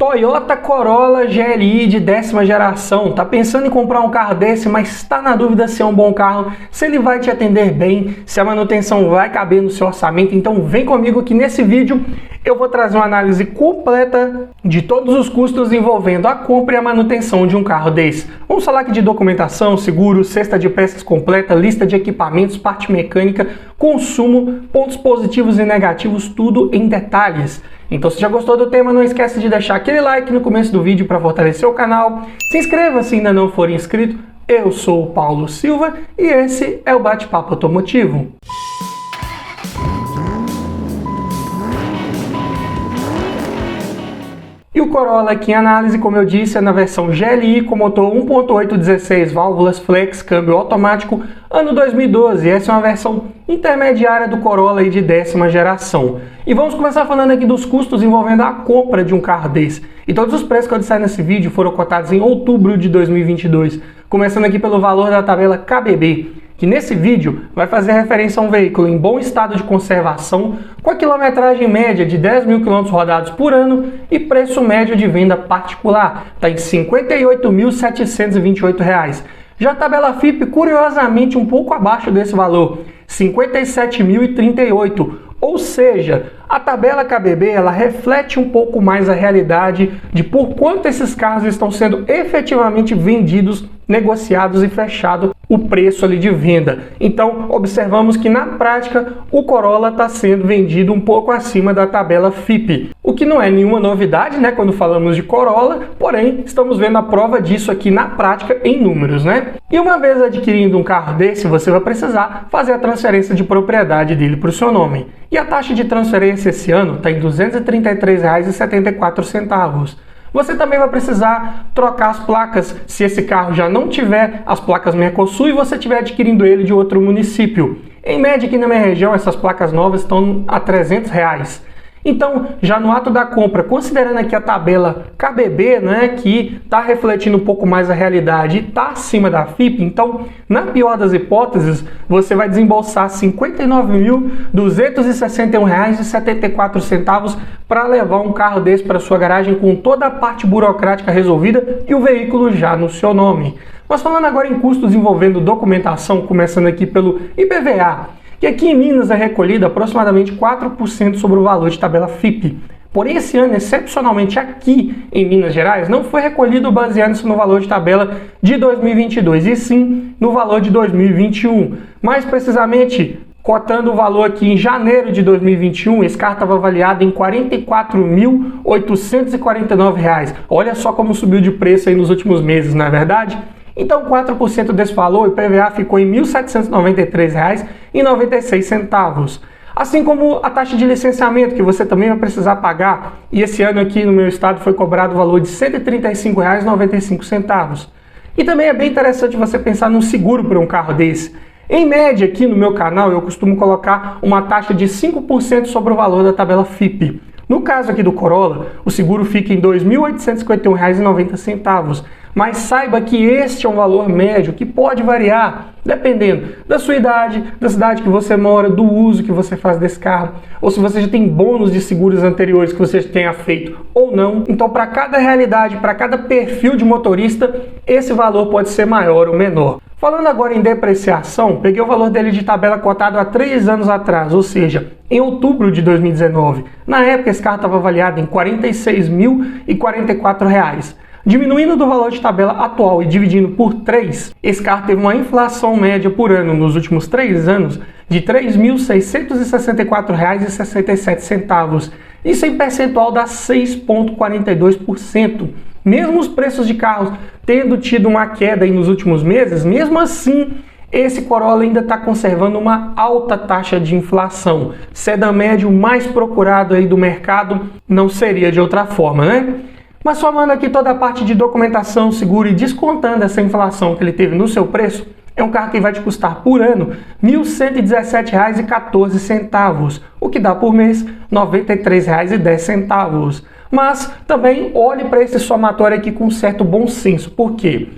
Toyota Corolla GLI de 10ª geração. Tá pensando em comprar um carro desse, mas está na dúvida se é um bom carro, se ele vai te atender bem, se a manutenção vai caber no seu orçamento? Então vem comigo que nesse vídeo eu vou trazer uma análise completa de todos os custos envolvendo a compra e a manutenção de um carro desse. Vamos falar aqui de documentação, seguro, cesta de peças completa, lista de equipamentos, parte mecânica, consumo, pontos positivos e negativos, tudo em detalhes. Então, se já gostou do tema, não esquece de deixar aquele like no começo do vídeo para fortalecer o canal. Se inscreva se ainda não for inscrito. Eu sou o Paulo Silva e esse é o Bate-Papo Automotivo. E o Corolla aqui em análise, como eu disse, é na versão GLI com motor 1.8 16 válvulas flex, câmbio automático, ano 2012. Essa é uma versão intermediária do Corolla de 10ª geração. E vamos começar falando aqui dos custos envolvendo a compra de um carro desse. E todos os preços que eu disser nesse vídeo foram cotados em outubro de 2022. Começando aqui pelo valor da tabela KBB, que nesse vídeo vai fazer referência a um veículo em bom estado de conservação, com a quilometragem média de 10 mil quilômetros rodados por ano e preço médio de venda particular, está em R$ 58.728. Já a tabela FIP, curiosamente, um pouco abaixo desse valor, R$ 57.038. Ou seja, a tabela KBB ela reflete um pouco mais a realidade de por quanto esses carros estão sendo efetivamente vendidos, negociados e fechado o preço ali de venda. Então, observamos que na prática o Corolla está sendo vendido um pouco acima da tabela FIP, o que não é nenhuma novidade, né, quando falamos de Corolla, porém estamos vendo a prova disso aqui na prática em números, né? E uma vez adquirindo um carro desse, você vai precisar fazer a transferência de propriedade dele para o seu nome. E a taxa de transferência esse ano está em R$ 233,74. Você também vai precisar trocar as placas se esse carro já não tiver as placas Mercosul e você estiver adquirindo ele de outro município. Em média aqui na minha região essas placas novas estão a R$ 300. Então, já no ato da compra, considerando aqui a tabela KBB, né, que está refletindo um pouco mais a realidade e está acima da FIP, então, na pior das hipóteses, você vai desembolsar R$ 59.261,74 para levar um carro desse para sua garagem com toda a parte burocrática resolvida e o veículo já no seu nome. Mas falando agora em custos envolvendo documentação, começando aqui pelo IPVA, que aqui em Minas é recolhido aproximadamente 4% sobre o valor de tabela FIP. Porém, esse ano, excepcionalmente aqui em Minas Gerais, não foi recolhido baseando-se no valor de tabela de 2022, e sim no valor de 2021. Mais precisamente, cotando o valor aqui em janeiro de 2021, esse carro estava avaliado em R$ 44.849. Olha só como subiu de preço aí nos últimos meses, não é verdade? Então, 4% desse valor, o IPVA ficou em R$ 1.793,96. Assim como a taxa de licenciamento, que você também vai precisar pagar. E esse ano aqui no meu estado foi cobrado o valor de R$ 135,95. E também é bem interessante você pensar num seguro para um carro desse. Em média, aqui no meu canal, eu costumo colocar uma taxa de 5% sobre o valor da tabela FIP. No caso aqui do Corolla, o seguro fica em R$ 2.851,90. Mas saiba que este é um valor médio que pode variar dependendo da sua idade, da cidade que você mora, do uso que você faz desse carro, ou se você já tem bônus de seguros anteriores que você tenha feito ou não. Então, para cada realidade, para cada perfil de motorista, esse valor pode ser maior ou menor. Falando agora em depreciação, peguei o valor dele de tabela cotado há 3 anos atrás, ou seja, em outubro de 2019. Na época, esse carro estava avaliado em R$ 46.044. Diminuindo do valor de tabela atual e dividindo por 3, esse carro teve uma inflação média por ano nos últimos 3 anos de R$ 3.664,67. Isso em percentual dá 6,42%. Mesmo os preços de carros tendo tido uma queda aí nos últimos meses, mesmo assim, esse Corolla ainda está conservando uma alta taxa de inflação. Sedã médio mais procurado aí do mercado, não seria de outra forma, né? Mas somando aqui toda a parte de documentação, seguro e descontando essa inflação que ele teve no seu preço, é um carro que vai te custar por ano R$ 1.117,14, o que dá por mês R$ 93,10. Mas também olhe para esse somatório aqui com certo bom senso, porque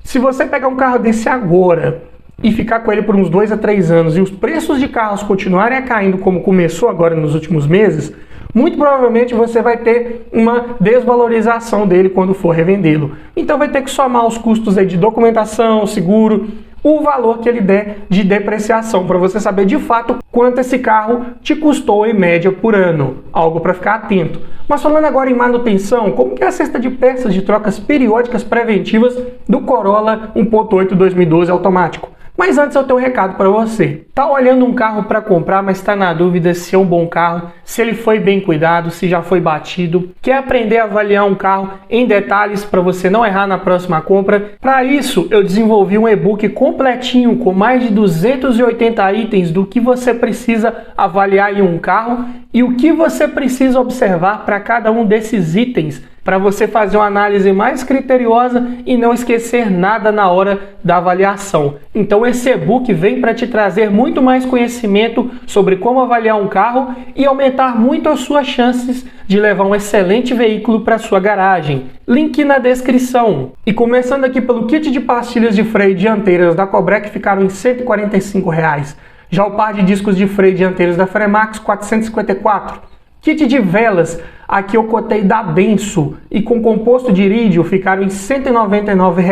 se você pegar um carro desse agora e ficar com ele por uns 2 a 3 anos e os preços de carros continuarem a caindo como começou agora nos últimos meses, muito provavelmente você vai ter uma desvalorização dele quando for revendê-lo. Então vai ter que somar os custos aí de documentação, seguro, o valor que ele der de depreciação, para você saber de fato quanto esse carro te custou em média por ano. Algo para ficar atento. Mas falando agora em manutenção, como que é a cesta de peças de trocas periódicas preventivas do Corolla 1.8 2012 automático? Mas antes eu tenho um recado para você. Tá olhando um carro para comprar, mas está na dúvida se é um bom carro, se ele foi bem cuidado, se já foi batido. Quer aprender a avaliar um carro em detalhes para você não errar na próxima compra? Para isso, eu desenvolvi um e-book completinho com mais de 280 itens do que você precisa avaliar em um carro e o que você precisa observar para cada um desses itens, para você fazer uma análise mais criteriosa e não esquecer nada na hora da avaliação. Então esse e-book vem para te trazer muito mais conhecimento sobre como avaliar um carro e aumentar muito as suas chances de levar um excelente veículo para sua garagem. Link na descrição. E começando aqui pelo kit de pastilhas de freio dianteiras da Cobrec, ficaram em R$ 145. Já o par de discos de freio dianteiros da Fremax, R$ 454. Kit de velas, aqui eu cotei da Denso e com composto de irídio ficaram em R$ 199.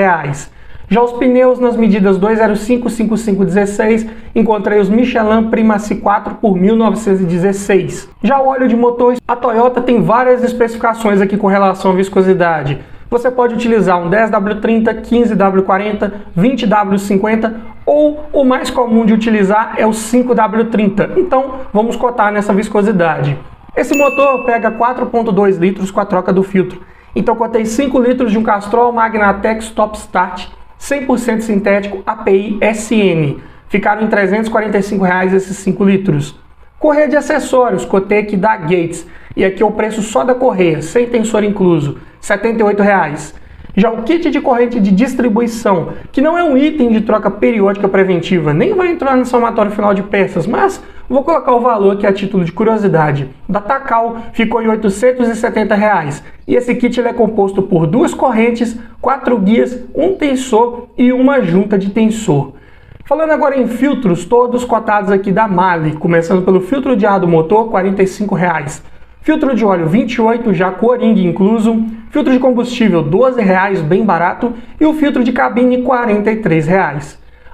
Já os pneus nas medidas 205, 55, 16, encontrei os Michelin Primacy 4 por R$ 1.916. Já o óleo de motor, a Toyota tem várias especificações aqui com relação à viscosidade. Você pode utilizar um 10W30, 15W40, 20W50 ou o mais comum de utilizar é o 5W30. Então vamos cotar nessa viscosidade. Esse motor pega 4.2 litros com a troca do filtro. Então cotei 5 litros de um Castrol Magnatex Top Start 100% sintético API SN. Ficaram em R$ 345 esses 5 litros. Correia de acessórios, cotei aqui da Gates. E aqui é o preço só da correia, sem tensor incluso, R$ 78. Já o kit de corrente de distribuição, que não é um item de troca periódica preventiva, nem vai entrar no somatório final de peças, mas vou colocar o valor aqui a título de curiosidade. Da Takal ficou em R$ 870. E esse kit ele é composto por 2 correntes, 4 guias, um tensor e uma junta de tensor. Falando agora em filtros, todos cotados aqui da Mali, começando pelo filtro de ar do motor, R$ 45. Filtro de óleo 28, já com o-ring incluso. Filtro de combustível R$ 12, bem barato. E o filtro de cabine R$ 43.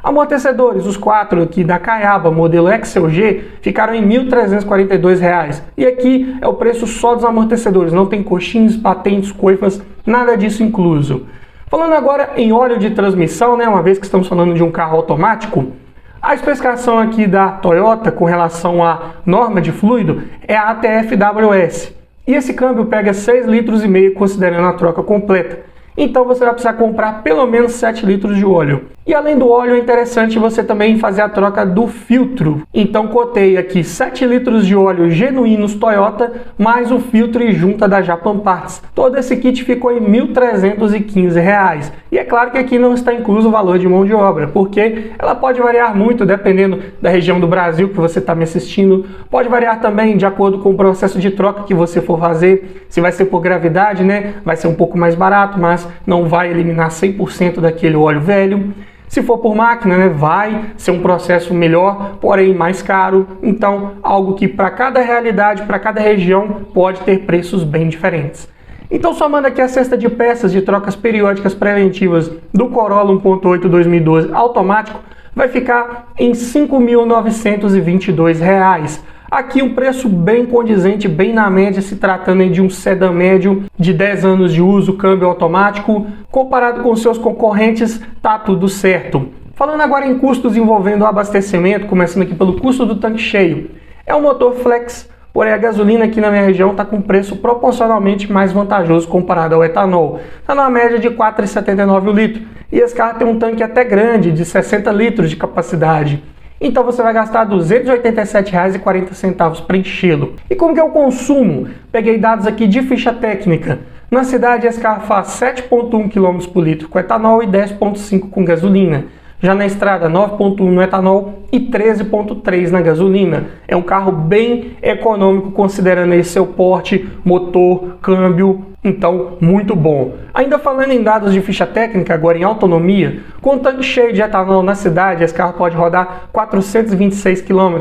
Amortecedores, os 4 aqui da Caiaba, modelo Excel G, ficaram em R$ 1.342. E aqui é o preço só dos amortecedores, não tem coxins, patentes, coifas, nada disso incluso. Falando agora em óleo de transmissão, uma vez que estamos falando de um carro automático, a especificação aqui da Toyota com relação à norma de fluido é a ATF-WS. E esse câmbio pega 6,5 litros considerando a troca completa. Então você vai precisar comprar pelo menos 7 litros de óleo. E além do óleo, é interessante você também fazer a troca do filtro. Então cotei aqui 7 litros de óleo genuínos Toyota, mais o filtro e junta da Japan Parts. Todo esse kit ficou em R$ 1.315. E é claro que aqui não está incluso o valor de mão de obra, porque ela pode variar muito dependendo da região do Brasil que você está me assistindo. Pode variar também de acordo com o processo de troca que você for fazer. Se vai ser por gravidade, vai ser um pouco mais barato, mas não vai eliminar 100% daquele óleo velho. Se for por máquina, vai ser um processo melhor, porém mais caro. Então, algo que para cada realidade, para cada região, pode ter preços bem diferentes. Então, somando aqui a cesta de peças de trocas periódicas preventivas do Corolla 1.8 2012 automático, vai ficar em R$ 5.922. Aqui um preço bem condizente, bem na média, se tratando de um sedã médio de 10 anos de uso, câmbio automático. Comparado com seus concorrentes, tá tudo certo. Falando agora em custos envolvendo o abastecimento, começando aqui pelo custo do tanque cheio. É um motor flex, porém a gasolina aqui na minha região está com preço proporcionalmente mais vantajoso comparado ao etanol. Está na média de R$ 4,79 o litro. E esse carro tem um tanque até grande, de 60 litros de capacidade. Então você vai gastar R$ 287,40 para enchê-lo. E como que é o consumo? Peguei dados aqui de ficha técnica. Na cidade esse carro faz 7,1 km por litro com etanol e 10,5 com gasolina. Já na estrada 9,1 no etanol e 13,3 na gasolina. É um carro bem econômico considerando aí seu porte, motor, câmbio. Então, muito bom. Ainda falando em dados de ficha técnica, agora em autonomia, com tanque cheio de etanol na cidade, esse carro pode rodar 426 km,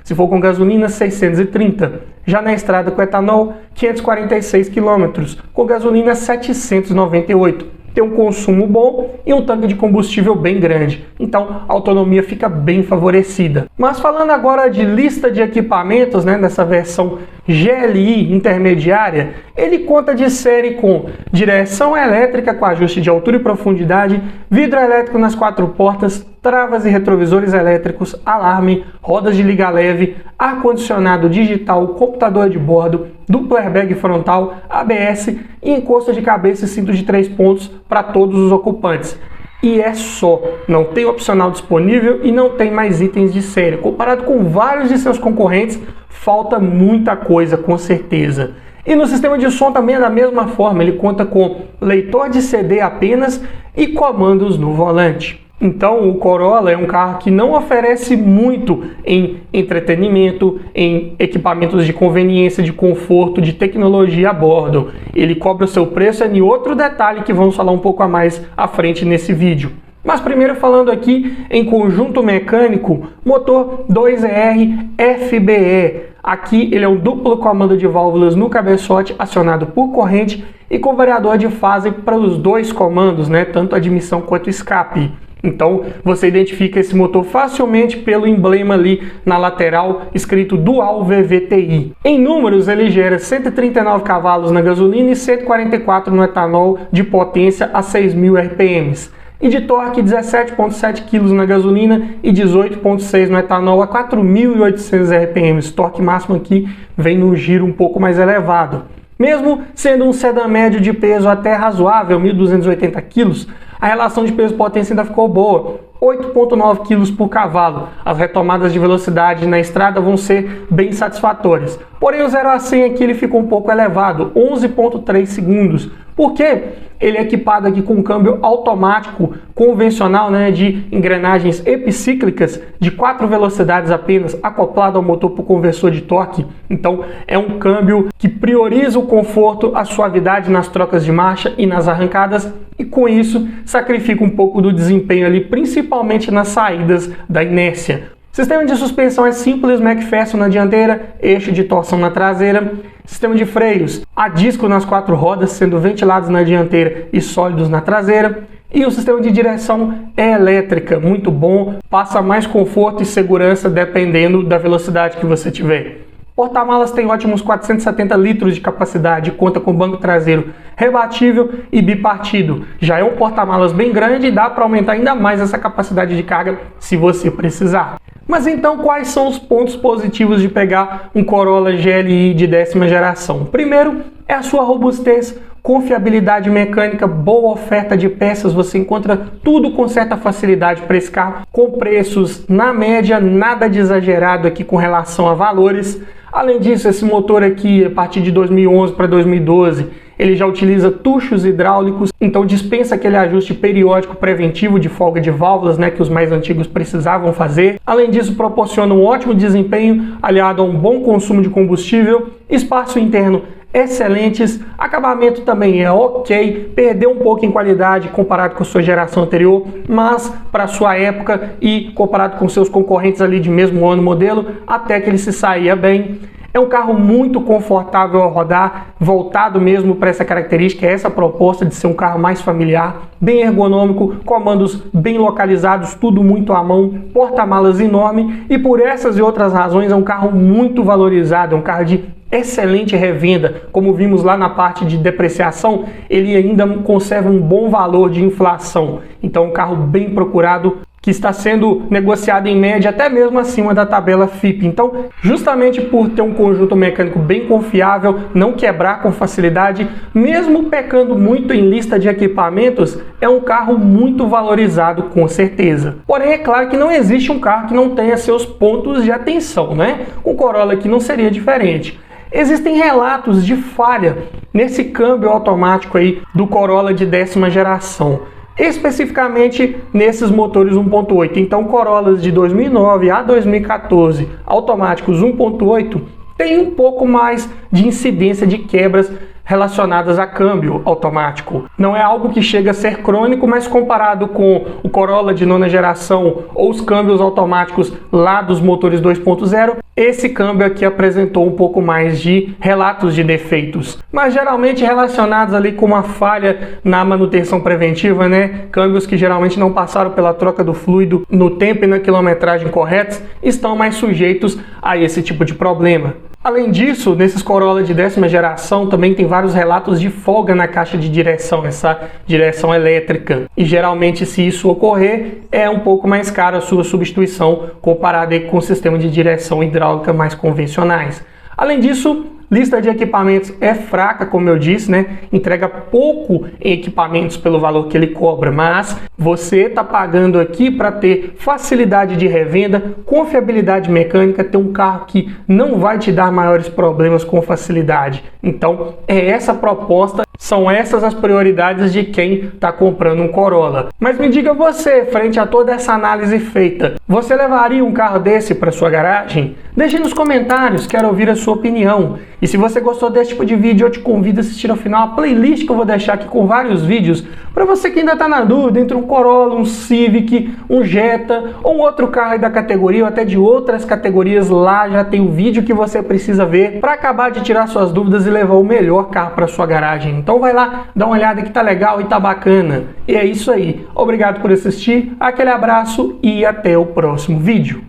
Se for com gasolina, 630. Já na estrada com etanol, 546 km. Com gasolina, 798. Tem um consumo bom e um tanque de combustível bem grande, então a autonomia fica bem favorecida. Mas falando agora de lista de equipamentos, nessa versão GLI intermediária, ele conta de série com direção elétrica com ajuste de altura e profundidade, vidro elétrico nas 4 portas, travas e retrovisores elétricos, alarme, rodas de liga leve, ar-condicionado digital, computador de bordo, duplo airbag frontal, ABS e encosto de cabeça e cinto de 3 pontos para todos os ocupantes. E é só, não tem opcional disponível e não tem mais itens de série. Comparado com vários de seus concorrentes, falta muita coisa, com certeza. E no sistema de som também é da mesma forma, ele conta com leitor de CD apenas e comandos no volante. Então o Corolla é um carro que não oferece muito em entretenimento, em equipamentos de conveniência, de conforto, de tecnologia a bordo. Ele cobra o seu preço em outro detalhe que vamos falar um pouco a mais à frente nesse vídeo. Mas primeiro falando aqui em conjunto mecânico, motor 2ER FBE. Aqui ele é um duplo comando de válvulas no cabeçote acionado por corrente e com variador de fase para os 2 comandos, tanto admissão quanto escape. Então você identifica esse motor facilmente pelo emblema ali na lateral escrito Dual VVTi. Em números ele gera 139 cavalos na gasolina e 144 no etanol de potência a 6.000 RPMs. E de torque 17,7 kg na gasolina e 18,6 no etanol a 4.800 RPMs. Torque máximo aqui vem num giro um pouco mais elevado. Mesmo sendo um sedã médio de peso até razoável, 1.280 kg, a relação de peso-potência ainda ficou boa, 8,9 kg por cavalo. As retomadas de velocidade na estrada vão ser bem satisfatórias. Porém, o 0 a 100 aqui ele ficou um pouco elevado, 11,3 segundos. Por quê? Ele é equipado aqui com um câmbio automático convencional, de engrenagens epicíclicas de 4 velocidades apenas, acoplado ao motor por conversor de torque. Então é um câmbio que prioriza o conforto, a suavidade nas trocas de marcha e nas arrancadas, e com isso sacrifica um pouco do desempenho ali, principalmente nas saídas da inércia. Sistema de suspensão é simples, McPherson na dianteira, eixo de torção na traseira. Sistema de freios, a disco nas 4 rodas, sendo ventilados na dianteira e sólidos na traseira. E o sistema de direção é elétrica, muito bom, passa mais conforto e segurança dependendo da velocidade que você tiver. Porta-malas tem ótimos 470 litros de capacidade, conta com banco traseiro rebatível e bipartido. Já é um porta-malas bem grande e dá para aumentar ainda mais essa capacidade de carga se você precisar. Mas então quais são os pontos positivos de pegar um Corolla GLI de 10ª geração? Primeiro é a sua robustez, confiabilidade mecânica, boa oferta de peças, você encontra tudo com certa facilidade para esse carro, com preços na média, nada de exagerado aqui com relação a valores. Além disso, esse motor aqui, a partir de 2011 para 2012, ele já utiliza tuchos hidráulicos, então dispensa aquele ajuste periódico preventivo de folga de válvulas, que os mais antigos precisavam fazer. Além disso, proporciona um ótimo desempenho, aliado a um bom consumo de combustível, espaço interno excelentes, acabamento também é ok, perdeu um pouco em qualidade comparado com a sua geração anterior, mas para sua época e comparado com seus concorrentes ali de mesmo ano modelo, até que ele se saía bem. É um carro muito confortável a rodar, voltado mesmo para essa característica, essa proposta de ser um carro mais familiar, bem ergonômico, comandos bem localizados, tudo muito à mão, porta-malas enorme, e por essas e outras razões é um carro muito valorizado, é um carro de excelente revenda. Como vimos lá na parte de depreciação, ele ainda conserva um bom valor de inflação. Então, um carro bem procurado, que está sendo negociado em média até mesmo acima da tabela FIPE. Então, justamente por ter um conjunto mecânico bem confiável, não quebrar com facilidade, mesmo pecando muito em lista de equipamentos, é um carro muito valorizado com certeza. Porém, é claro que não existe um carro que não tenha seus pontos de atenção, O Corolla aqui não seria diferente. Existem relatos de falha nesse câmbio automático aí do Corolla de 10ª geração, especificamente nesses motores 1.8. Então, Corollas de 2009 a 2014 automáticos 1.8 tem um pouco mais de incidência de quebras relacionadas a câmbio automático. Não é algo que chega a ser crônico, mas comparado com o Corolla de 9ª geração ou os câmbios automáticos lá dos motores 2.0, esse câmbio aqui apresentou um pouco mais de relatos de defeitos, mas geralmente relacionados ali com uma falha na manutenção preventiva, né? Câmbios que geralmente não passaram pela troca do fluido no tempo e na quilometragem corretos estão mais sujeitos a esse tipo de problema. Além disso, nesses Corolla de 10ª geração também tem vários relatos de folga na caixa de direção, essa direção elétrica. E geralmente, se isso ocorrer, é um pouco mais caro a sua substituição comparado com o sistema de direção hidráulica mais convencionais. Além disso, lista de equipamentos é fraca, como eu disse, né? Entrega pouco em equipamentos pelo valor que ele cobra, mas você está pagando aqui para ter facilidade de revenda, confiabilidade mecânica, ter um carro que não vai te dar maiores problemas com facilidade. Então, é essa a proposta, são essas as prioridades de quem está comprando um Corolla. Mas me diga você, frente a toda essa análise feita, você levaria um carro desse para sua garagem? Deixe nos comentários, quero ouvir a sua opinião. E se você gostou desse tipo de vídeo, eu te convido a assistir ao final a playlist que eu vou deixar aqui com vários vídeos para você que ainda está na dúvida entre um Corolla, um Civic, um Jetta ou um outro carro aí da categoria ou até de outras categorias. Lá já tem o vídeo que você precisa ver para acabar de tirar suas dúvidas e levar o melhor carro para sua garagem. Então vai lá, dá uma olhada que tá legal e tá bacana. E é isso aí. Obrigado por assistir, aquele abraço e até o próximo vídeo.